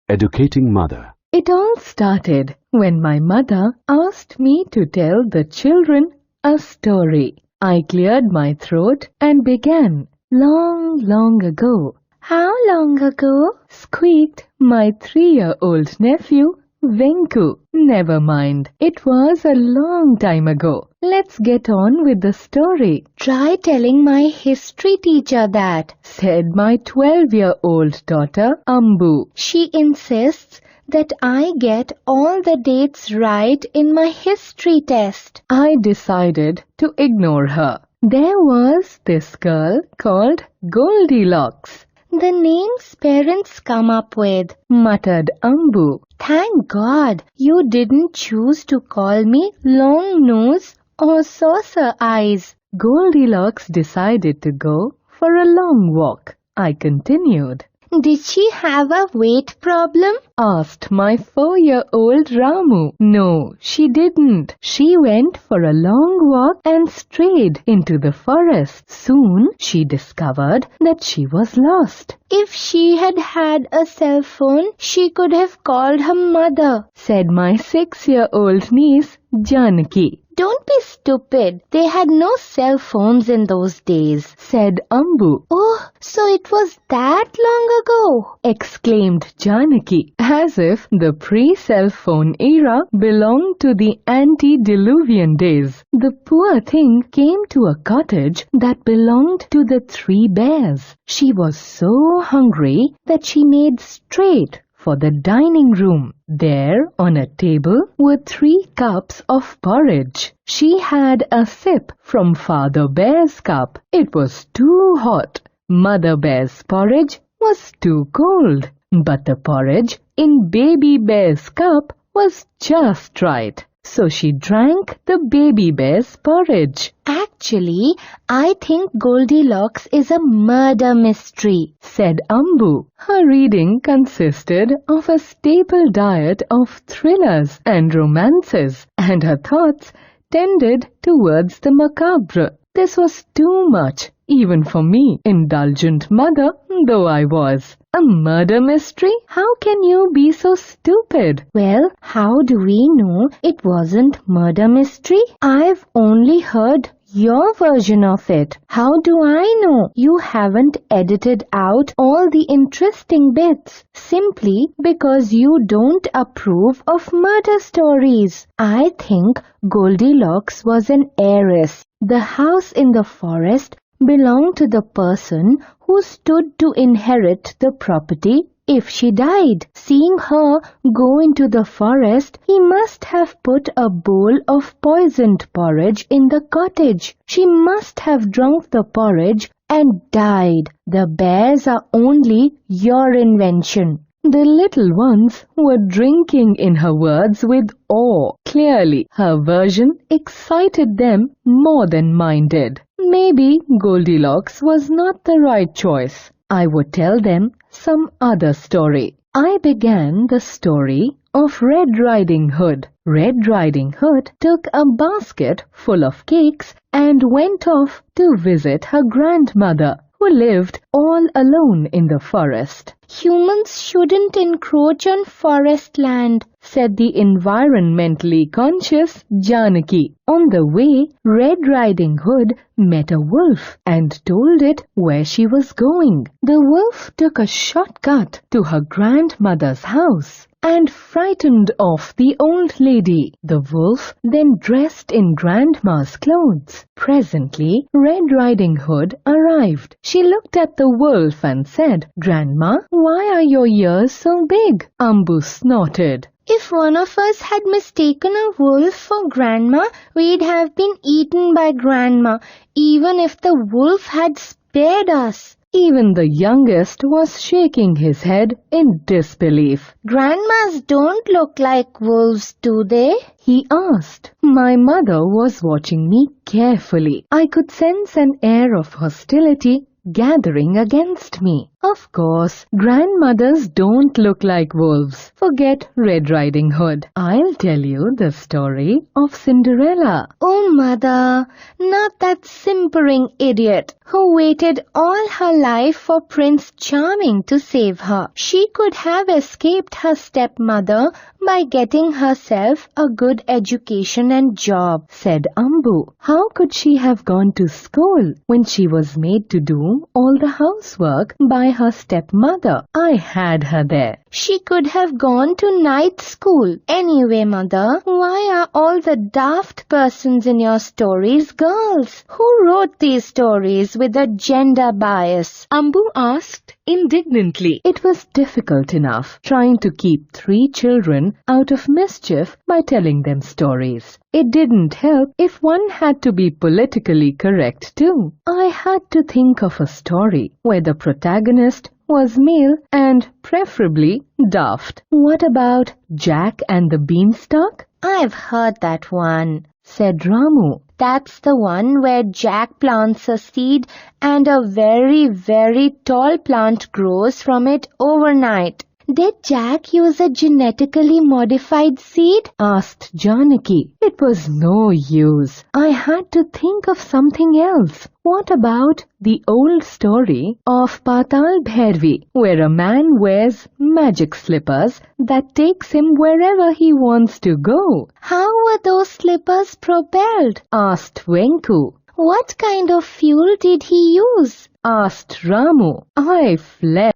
Educating Mother. It all started when my mother asked me to tell the children a story. I cleared my throat and began. Long, long ago. How long ago? Squeaked my 3-year-old nephew, Venku. Never mind. It was a long time ago. Let's get on with the story. Try telling my history teacher that, said my 12-year-old daughter, Ambu. She insists that I get all the dates right in my history test. I decided to ignore her. There was this girl called Goldilocks. The names parents come up with, muttered Ambu. Thank God you didn't choose to call me Long Nose or Saucer Eyes. Goldilocks decided to go for a long walk. I continued. Did she have a weight problem? Asked my 4-year-old Ramu. No, she didn't. She went for a long walk and strayed into the forest. Soon she discovered that she was lost. If she had had a cell phone, she could have called her mother, said my 6-year-old niece, Janaki. Don't be stupid. They had no cell phones in those days, said Ambu. Oh, so it was that long ago, exclaimed Janaki, as if the pre-cell phone era belonged to the antediluvian days. The poor thing came to a cottage that belonged to the 3 bears. She was so hungry that she made straight for the dining room. There, on a table, were 3 cups of porridge. She had a sip from Father Bear's cup. It was too hot. Mother Bear's porridge was too cold. But the porridge in Baby Bear's cup was just right. So she drank the Baby Bear's porridge. Actually, I think Goldilocks is a murder mystery, said Ambu. Her reading consisted of a staple diet of thrillers and romances, and her thoughts tended towards the macabre. This was too much, even for me, indulgent mother though I was. A murder mystery? How can you be so stupid? Well, how do we know it wasn't murder mystery? I've only heard your version of it. How do I know you haven't edited out all the interesting bits simply because you don't approve of murder stories? I think Goldilocks was an heiress. The house in the forest belonged to the person who stood to inherit the property if she died. Seeing her go into the forest, he must have put a bowl of poisoned porridge in the cottage. She must have drunk the porridge and died. The bears are only your invention. The little ones were drinking in her words with awe. Clearly, her version excited them more than mine did. Maybe Goldilocks was not the right choice. I would tell them some other story. I began the story of Red Riding Hood. Red Riding Hood took a basket full of cakes and went off to visit her grandmother, who lived all alone in the forest. Humans shouldn't encroach on forest land, said the environmentally conscious Janaki. On the way, Red Riding Hood met a wolf and told it where she was going. The wolf took a shortcut to her grandmother's house and frightened off the old lady. The wolf then dressed in Grandma's clothes. Presently, Red Riding Hood arrived. She looked at the wolf and said, Grandma, why are your ears so big? Ambu snorted. If one of us had mistaken a wolf for Grandma, we'd have been eaten by Grandma, even if the wolf had spared us. Even the youngest was shaking his head in disbelief. Grandmas don't look like wolves, do they? He asked. My mother was watching me carefully. I could sense an air of hostility gathering against me. Of course, grandmothers don't look like wolves. Forget Red Riding Hood. I'll tell you the story of Cinderella. Oh, Mother, not that simpering idiot who waited all her life for Prince Charming to save her. She could have escaped her stepmother by getting herself a good education and job, said Ambu. How could she have gone to school when she was made to do all the housework by her stepmother? I had her there. She could have gone to night school. Anyway, Mother, why are all the daft persons in your stories girls? Who wrote these stories with a gender bias? Ambu asked indignantly. It was difficult enough trying to keep 3 children out of mischief by telling them stories. It didn't help if one had to be politically correct too. I had to think of a story where the protagonist was male and preferably daft. What about Jack and the Beanstalk? I've heard that one, said Ramu. That's the one where Jack plants a seed and a very, very tall plant grows from it overnight. Did Jack use a genetically modified seed? Asked Janaki. It was no use. I had to think of something else. What about the old story of Patal Bhairavi, where a man wears magic slippers that takes him wherever he wants to go? How were those slippers propelled? Asked Venku. What kind of fuel did he use? Asked Ramu. I fled.